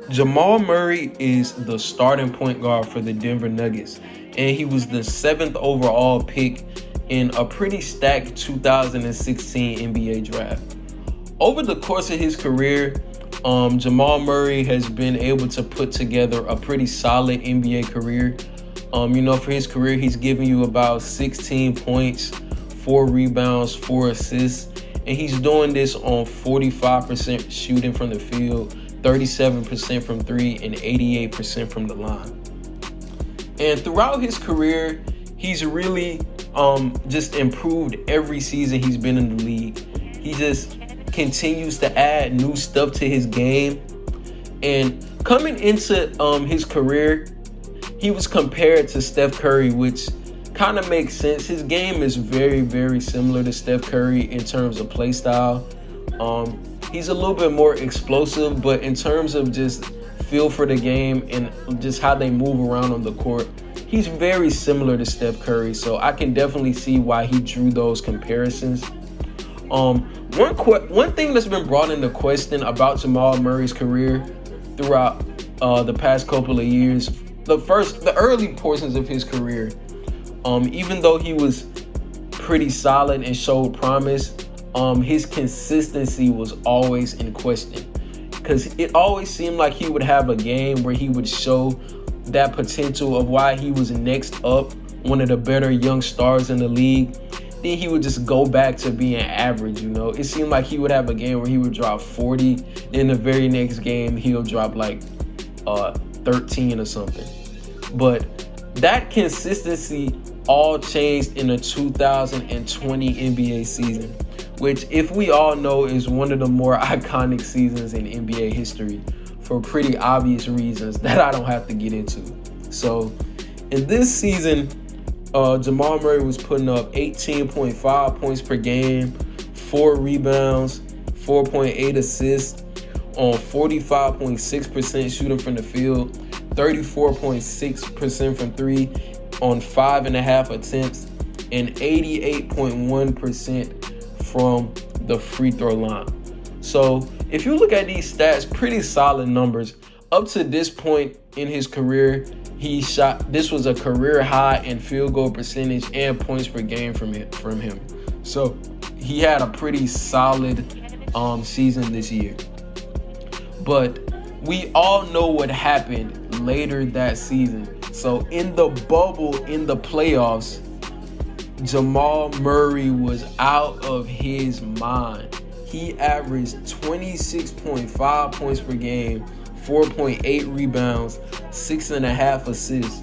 Jamal Murray is the starting point guard for the Denver Nuggets, and he was the seventh overall pick in a pretty stacked 2016 NBA draft. Over the course of his career, Jamal Murray has been able to put together a pretty solid NBA career. For his career, he's given you about 16 points, 4 rebounds, 4 assists, and he's doing this on 45% shooting from the field, 37% from three, and 88% from the line. And throughout his career, he's really just improved every season he's been in the league. He just continues to add new stuff to his game. And coming into his career, he was compared to Steph Curry, which kind of makes sense. His game is very, very similar to Steph Curry in terms of play style. He's a little bit more explosive, but in terms of just feel for the game and just how they move around on the court, he's very similar to Steph Curry. So I can definitely see why he drew those comparisons. One thing that's been brought into question about Jamal Murray's career throughout the past couple of years, the early portions of his career, even though he was pretty solid and showed promise, his consistency was always in question, because it always seemed like he would have a game where he would show that potential of why he was next up, one of the better young stars in the league. Then he would just go back to being average. It seemed like he would have a game where he would drop 40, then the very next game he'll drop like 13 or something. But that consistency all changed in the 2020 NBA season, which, if we all know, is one of the more iconic seasons in NBA history for pretty obvious reasons that I don't have to get into. So in this season, Jamal Murray was putting up 18.5 points per game, 4 rebounds, 4.8 assists on 45.6% shooting from the field, 34.6% from three on 5.5 attempts, and 88.1% from the free throw line. So if you look at these stats, pretty solid numbers. Up to this point in his career, this was a career high in field goal percentage and points per game from him. So he had a pretty solid season this year. But we all know what happened later that season. So in the bubble, in the playoffs, Jamal Murray was out of his mind. He averaged 26.5 points per game, 4.8 rebounds, 6.5 assists.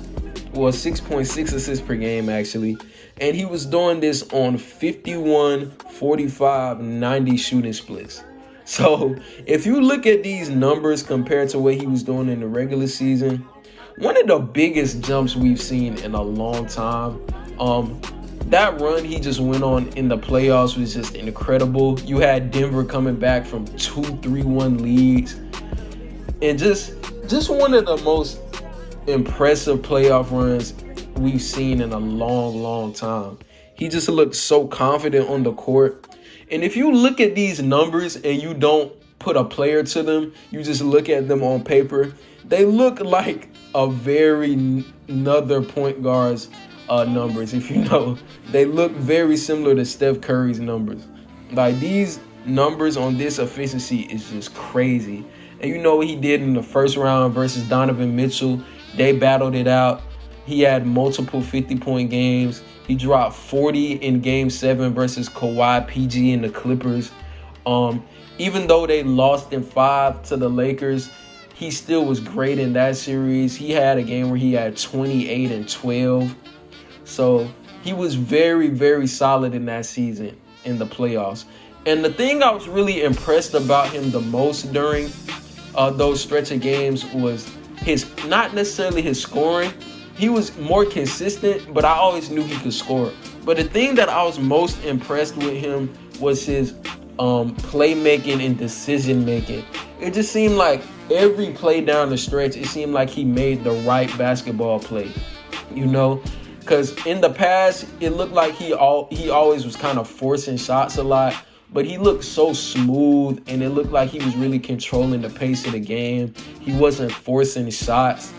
Well, 6.6 assists per game, actually. And he was doing this on 51, 45, 90 shooting splits. So if you look at these numbers compared to what he was doing in the regular season, one of the biggest jumps we've seen in a long time. That run he just went on in the playoffs was just incredible. You had Denver coming back from 2 3-1 leads. And just one of the most impressive playoff runs we've seen in a long, long time. He just looked so confident on the court. And if you look at these numbers and you don't put a player to them, you just look at them on paper, they look like a very another point guard's numbers. If you know, they look very similar to Steph Curry's numbers. Like, these numbers on this efficiency is just crazy. And you know what he did in the first round versus Donovan Mitchell? They battled it out. He had multiple 50-point games. He dropped 40 in Game 7 versus Kawhi, PG, and the Clippers. Even though they lost in 5 to the Lakers, he still was great in that series. He had a game where he had 28 and 12. So he was very, very solid in that season in the playoffs. And the thing I was really impressed about him the most during those stretch of games was not necessarily his scoring. He was more consistent, but I always knew he could score. But the thing that I was most impressed with him was his playmaking and decision making. It just seemed like every play down the stretch, it seemed like he made the right basketball play. Because in the past, it looked like he always was kind of forcing shots a lot, but he looked so smooth, and it looked like he was really controlling the pace of the game. He wasn't forcing shots.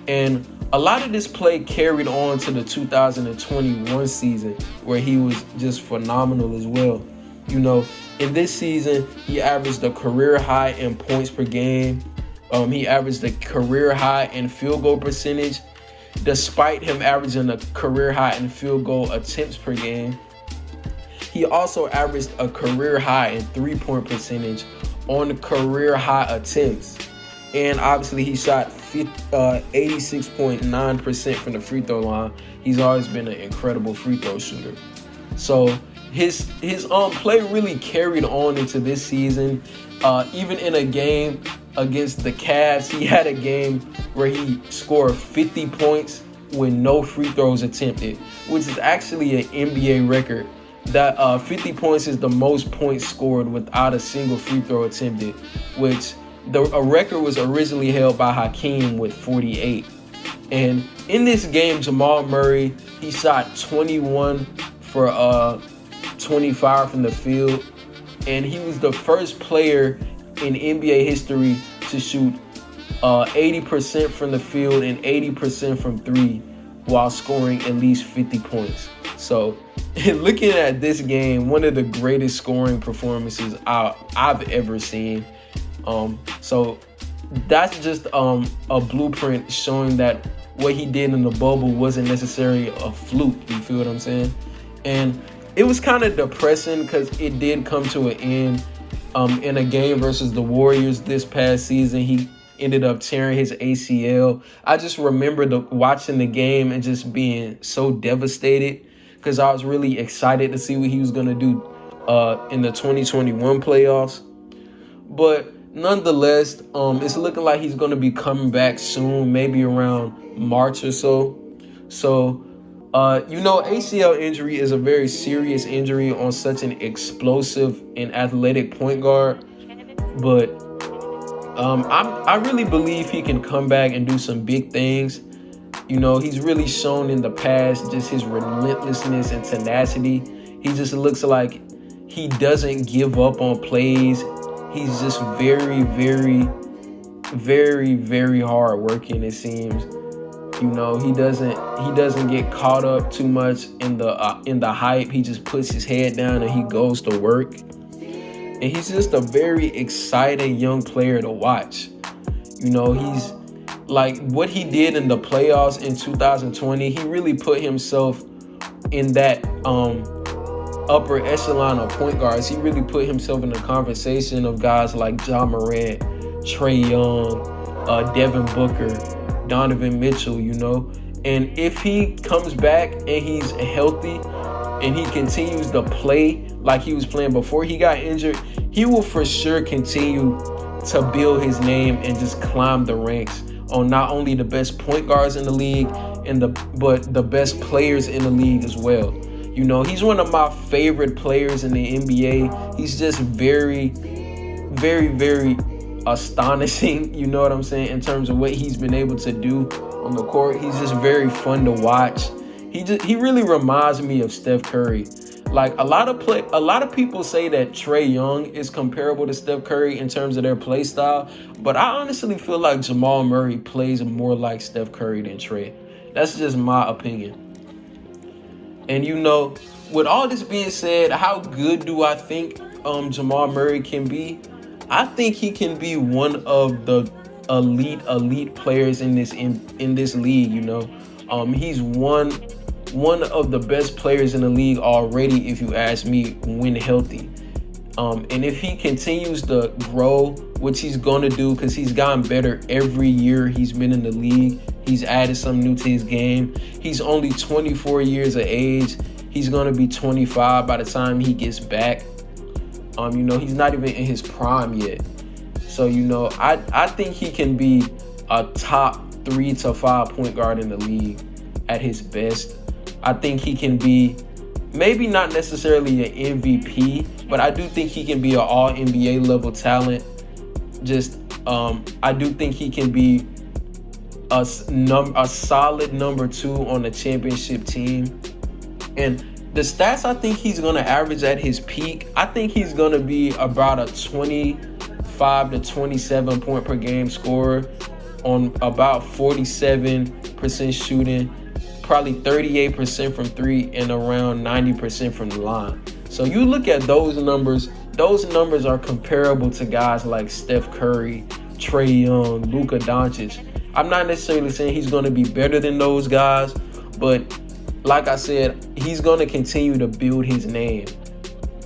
And a lot of this play carried on to the 2021 season, where he was just phenomenal as well. You know, in this season, he averaged a career high in points per game. He averaged a career high in field goal percentage, despite him averaging a career high in field goal attempts per game. He also averaged a career high in three-point percentage on career high attempts. And obviously, he shot 86.9% from the free throw line. He's always been an incredible free throw shooter. So his play really carried on into this season. Even in a game against the Cavs, he had a game where he scored 50 points with no free throws attempted, which is actually an NBA record. That 50 points is the most points scored without a single free throw attempted, which a record was originally held by Hakeem with 48. And in this game, Jamal Murray, he shot 21 for 25 from the field, and he was the first player in NBA history to shoot 80% from the field and 80% from three while scoring at least 50 points. So looking at this game, one of the greatest scoring performances I've ever seen. So that's just a blueprint showing that what he did in the bubble wasn't necessarily a fluke. You feel what I'm saying? And it was kind of depressing because it did come to an end in a game versus the Warriors this past season. He ended up tearing his ACL. I just remember watching the game and just being so devastated because I was really excited to see what he was going to do in the 2021 playoffs. But nonetheless, it's looking like he's going to be coming back soon, maybe around March or so. So, ACL injury is a very serious injury on such an explosive and athletic point guard. But I really believe he can come back and do some big things. You know, he's really shown in the past just his relentlessness and tenacity. He just looks like he doesn't give up on plays. He's just very, very, very, very hard working, it seems. You know, he doesn't get caught up too much in the hype. He just puts his head down and he goes to work. And he's just a very exciting young player to watch. You know, he's like what he did in the playoffs in 2020. He really put himself in that upper echelon of point guards. He really put himself in the conversation of guys like Ja Morant, Trae Young, Devin Booker, Donovan Mitchell, you know. And if he comes back and he's healthy and he continues to play like he was playing before he got injured, he will for sure continue to build his name and just climb the ranks on not only the best point guards in the league but the best players in the league as well. You know, he's one of my favorite players in the NBA. He's just very, very, very astonishing, you know what I'm saying, in terms of what he's been able to do on the court. He's just very fun to watch. He really reminds me of Steph Curry. Like a lot of people say that Trae Young is comparable to Steph Curry in terms of their play style, but I honestly feel like Jamal Murray plays more like Steph Curry than Trae. That's just my opinion. And you know, with all this being said, how good do I think Jamal Murray can be? I think he can be one of the elite players in this league. You know, he's one of the best players in the league already, if you ask me, when healthy. And if he continues to grow, which he's gonna do, because he's gotten better every year he's been in the league. He's added something new to his game. He's only 24 years of age. He's gonna be 25 by the time he gets back. You know, he's not even in his prime yet. So, you know, I think he can be a top 3 to 5 point guard in the league at his best. I think he can be maybe not necessarily an MVP, but I do think he can be an all NBA level talent. Just, I do think he can be a solid number 2 on a championship team. And The stats I think he's going to average at his peak, I think he's going to be about a 25 to 27 point per game scorer on about 47% shooting, probably 38% from three, and around 90% from the line. So you look at those numbers are comparable to guys like Steph Curry, Trae Young, Luka Doncic. I'm not necessarily saying he's going to be better than those guys, but like I said, he's going to continue to build his name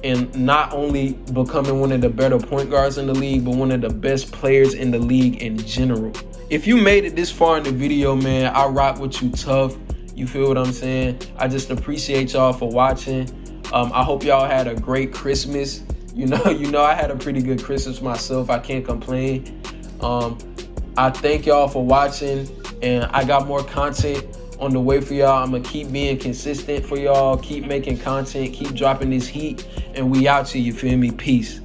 and not only becoming one of the better point guards in the league, but one of the best players in the league in general. If you made it this far in the video, man, I rock with you tough. You feel what I'm saying? I just appreciate y'all for watching. I hope y'all had a great Christmas. You know, I had a pretty good Christmas myself. I can't complain. I thank y'all for watching, and I got more content on the way for y'all. I'm gonna keep being consistent for y'all, keep making content, keep dropping this heat, and we out to you, feel me? Peace.